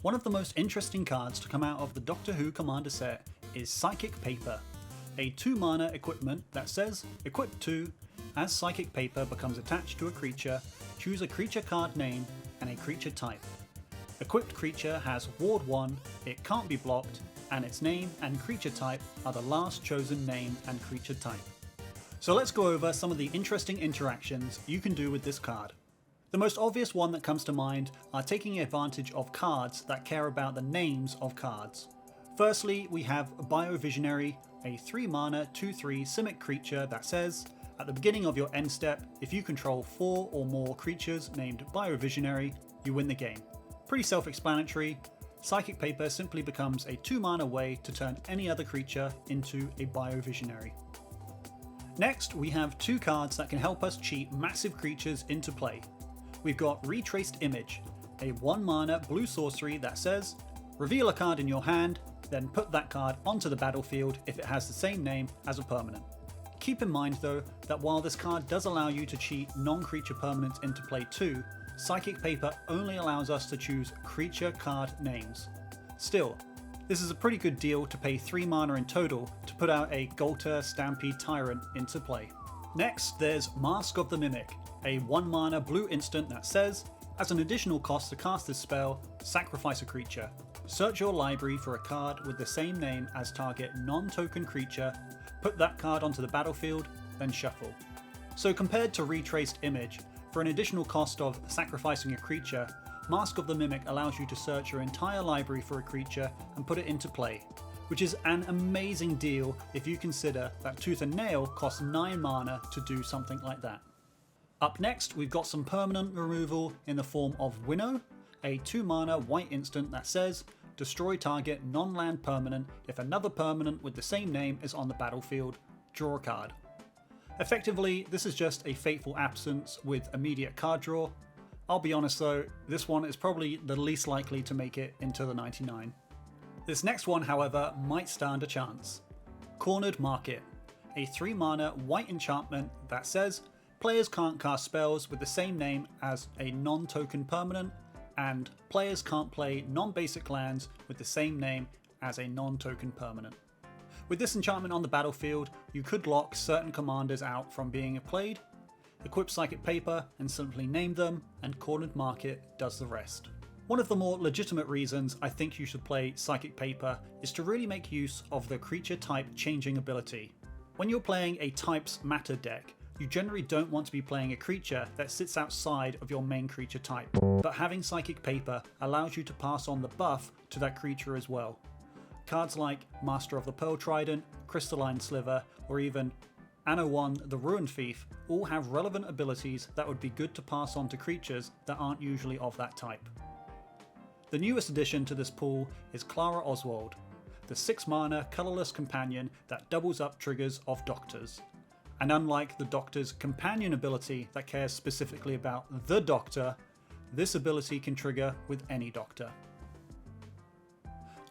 One of the most interesting cards to come out of the Doctor Who Commander set is Psychic Paper, a 2-mana equipment that says, equip 2, as Psychic Paper becomes attached to a creature, choose a creature card name and a creature type. Equipped creature has Ward 1, it can't be blocked, and its name and creature type are the last chosen name and creature type. So let's go over some of the interesting interactions you can do with this card. The most obvious one that comes to mind are taking advantage of cards that care about the names of cards. Firstly, we have Biovisionary, a 3-mana 2/3 Simic creature that says, at the beginning of your end step, if you control 4 or more creatures named Biovisionary, you win the game. Pretty self-explanatory. Psychic Paper simply becomes a 2-mana way to turn any other creature into a Biovisionary. Next, we have 2 cards that can help us cheat massive creatures into play. We've got Retraced Image, a 1-mana blue sorcery that says, reveal a card in your hand, then put that card onto the battlefield if it has the same name as a permanent. Keep in mind though, that while this card does allow you to cheat non-creature permanents into play too, Psychic Paper only allows us to choose creature card names. Still, this is a pretty good deal to pay 3 mana in total to put out a Golter Stampede Tyrant into play. Next, there's Mask of the Mimic, a 1-mana blue instant that says, as an additional cost to cast this spell, sacrifice a creature. Search your library for a card with the same name as target non-token creature, put that card onto the battlefield, then shuffle. So compared to Retraced Image, for an additional cost of sacrificing a creature, Mask of the Mimic allows you to search your entire library for a creature and put it into play, which is an amazing deal if you consider that Tooth and Nail costs 9 mana to do something like that. Up next, we've got some permanent removal in the form of Winnow, a 2-mana white instant that says, destroy target non-land permanent if another permanent with the same name is on the battlefield, draw a card. Effectively, this is just a Fateful Absence with immediate card draw. I'll be honest though, this one is probably the least likely to make it into the 99. This next one, however, might stand a chance. Cornered Market, a 3-mana white enchantment that says, players can't cast spells with the same name as a non-token permanent, and players can't play non-basic lands with the same name as a non-token permanent. With this enchantment on the battlefield, you could lock certain commanders out from being played, equip Psychic Paper and simply name them, and Cornered Market does the rest. One of the more legitimate reasons I think you should play Psychic Paper is to really make use of the creature type changing ability. When you're playing a types matter deck, you generally don't want to be playing a creature that sits outside of your main creature type, but having Psychic Paper allows you to pass on the buff to that creature as well. Cards like Master of the Pearl Trident, Crystalline Sliver, or even Anno 1 the Ruined Thief all have relevant abilities that would be good to pass on to creatures that aren't usually of that type. The newest addition to this pool is Clara Oswald, the 6-mana colourless companion that doubles up triggers of Doctors. And unlike the Doctor's companion ability that cares specifically about the Doctor, this ability can trigger with any Doctor.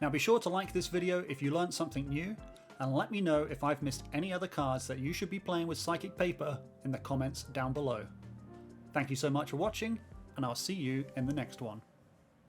Now be sure to like this video if you learned something new, and let me know if I've missed any other cards that you should be playing with Psychic Paper in the comments down below. Thank you so much for watching, and I'll see you in the next one.